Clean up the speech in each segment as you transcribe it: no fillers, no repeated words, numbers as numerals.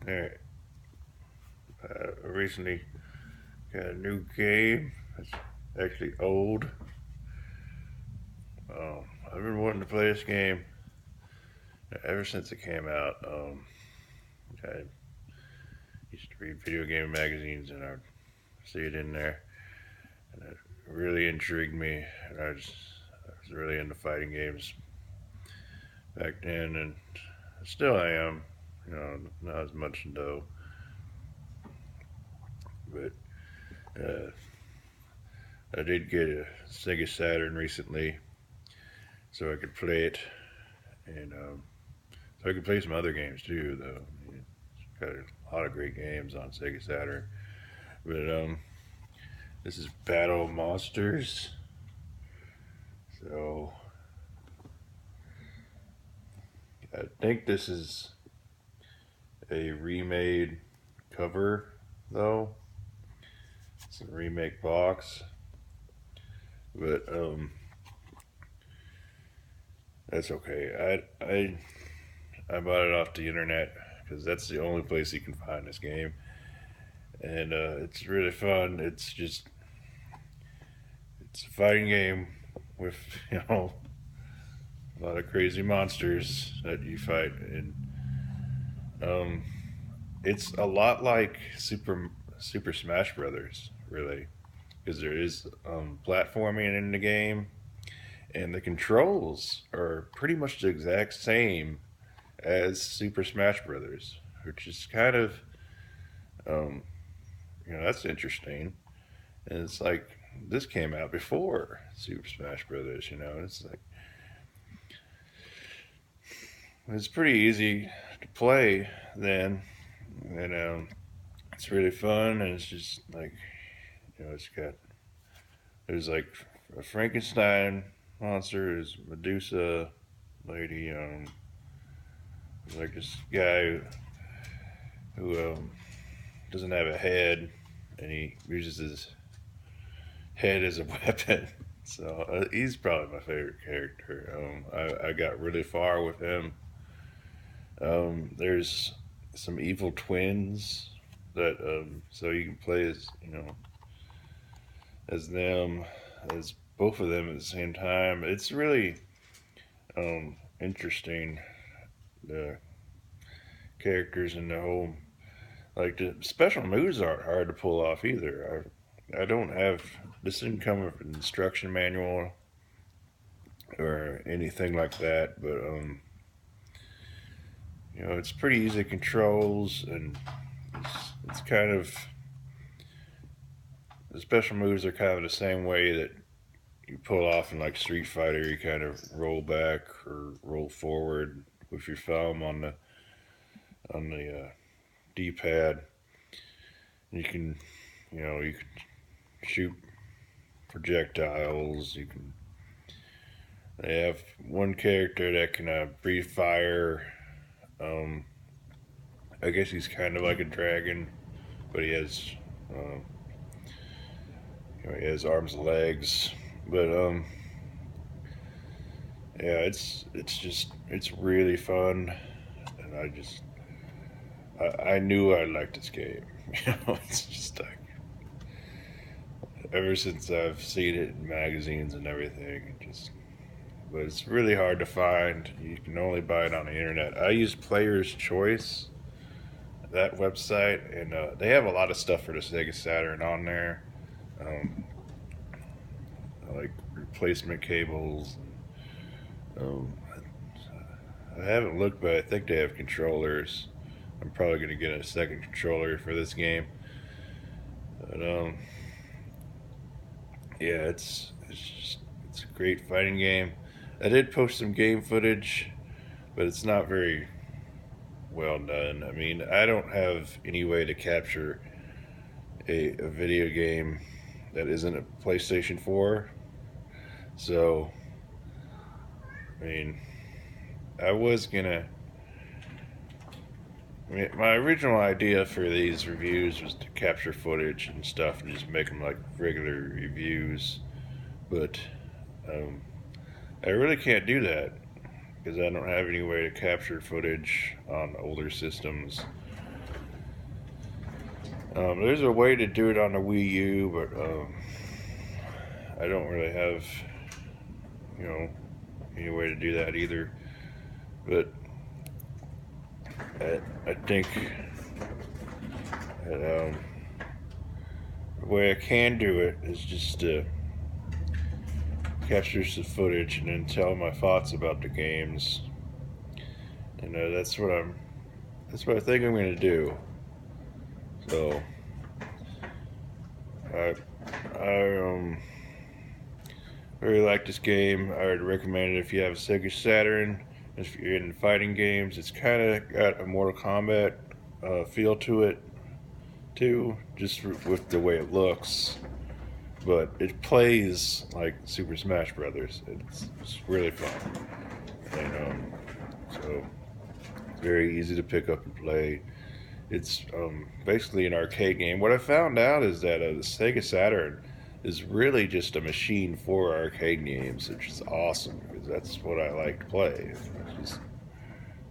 Alright, I recently got a new game. It's actually old. I've been wanting to play this game ever since it came out. I used to read video game magazines and I'd see it in there, and it really intrigued me. And I was really into fighting games back then, and still I am. Not as much though, but uh, I did get a Sega Saturn recently, so I could play it, and so I could play some other games too. Though I mean, it's got a lot of great games on Sega Saturn, but this is Battle Monsters. So I think this is a remade cover, though. It's a remake box, but that's okay. I bought it off the internet because that's the only place you can find this game, and it's really fun. It's a fighting game with a lot of crazy monsters that you fight, and um, it's a lot like Super Smash Brothers, really, because there is platforming in the game, and the controls are pretty much the exact same as Super Smash Brothers, which is kind of um, that's interesting. And it's like this came out before Super Smash Brothers. It's like it's pretty easy to play then, and it's really fun. And it's just like it's got there's like a Frankenstein monster, there's Medusa lady, there's like this guy who doesn't have a head, and he uses his head as a weapon. So he's probably my favorite character. I got really far with him. There's some evil twins that so you can play as them, as both of them at the same time. It's really interesting, the characters and the whole, like, the special moves aren't hard to pull off either. I don't have, this didn't come with an instruction manual or anything like that, but it's pretty easy controls, and it's kind of, the special moves are kind of the same way that you pull off in like Street Fighter. You kind of roll back or roll forward with your thumb on the D-pad. You can shoot projectiles. They have one character that can breathe fire. Um, I guess he's kind of like a dragon, but uh, he has arms and legs. But yeah, it's really fun, and I knew I liked this game. It's just like ever since I've seen it in magazines and everything, but it's really hard to find. You can only buy it on the internet. I use Player's Choice, that website, and they have a lot of stuff for the Sega Saturn on there, um, like replacement cables. Um, I haven't looked, but I think they have controllers. I'm probably gonna get a second controller for this game. But yeah, it's a great fighting game. I did post some game footage, but it's not very well done. I mean, I don't have any way to capture a video game that isn't a PlayStation 4. So, I mean, I was gonna. I mean, my original idea for these reviews was to capture footage and stuff and just make them like regular reviews, but um, I really can't do that because I don't have any way to capture footage on older systems. There's a way to do it on the Wii U, but I don't really have, you know, any way to do that either. But I think that the way I can do it is just to capture some footage and then tell my thoughts about the games. You know, that's what I think I'm gonna do. So I really like this game. I would recommend it if you have a Sega Saturn. If you're in fighting games, it's kind of got a Mortal Kombat feel to it too, just with the way it looks. But it plays like Super Smash Brothers. It's really fun, and so it's very easy to pick up and play. It's basically an arcade game. What I found out is that the Sega Saturn is really just a machine for arcade games, which is awesome because that's what I like to play. It's just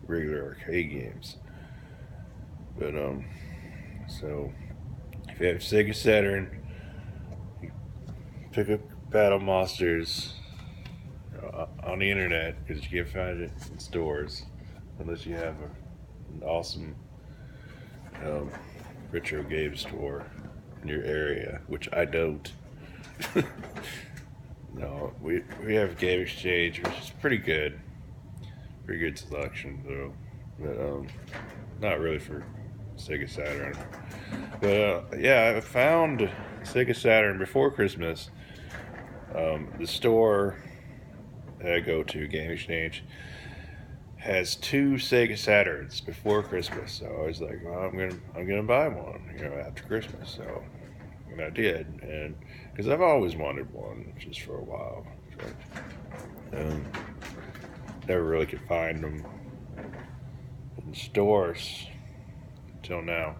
regular arcade games. But so if you have Sega Saturn, you pick up Battle Monsters on the internet because you can't find it in stores unless you have an awesome retro game store in your area, which I don't. No, we have Game Exchange, which is pretty good selection though, but not really for Sega Saturn. But yeah, I found Sega Saturn before Christmas. The store that I go to, Game Exchange, has 2 Sega Saturns before Christmas. So I was like, well, I'm gonna buy one, you know, after Christmas. So and I did, and because I've always wanted one just for a while. So, never really could find them in stores until now.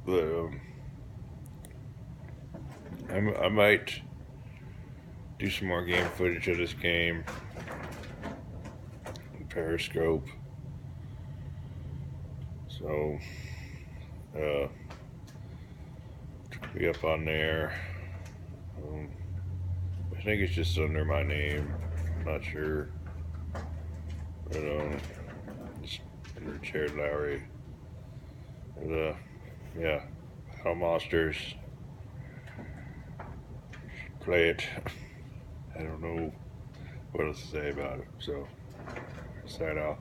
But I might do some more game footage of this game on Periscope. So be up on there. I think it's just under my name. I'm not sure. But just under Jared Lowry. But yeah, Battle Monsters. Play it. I don't know what else to say about it. So sign off.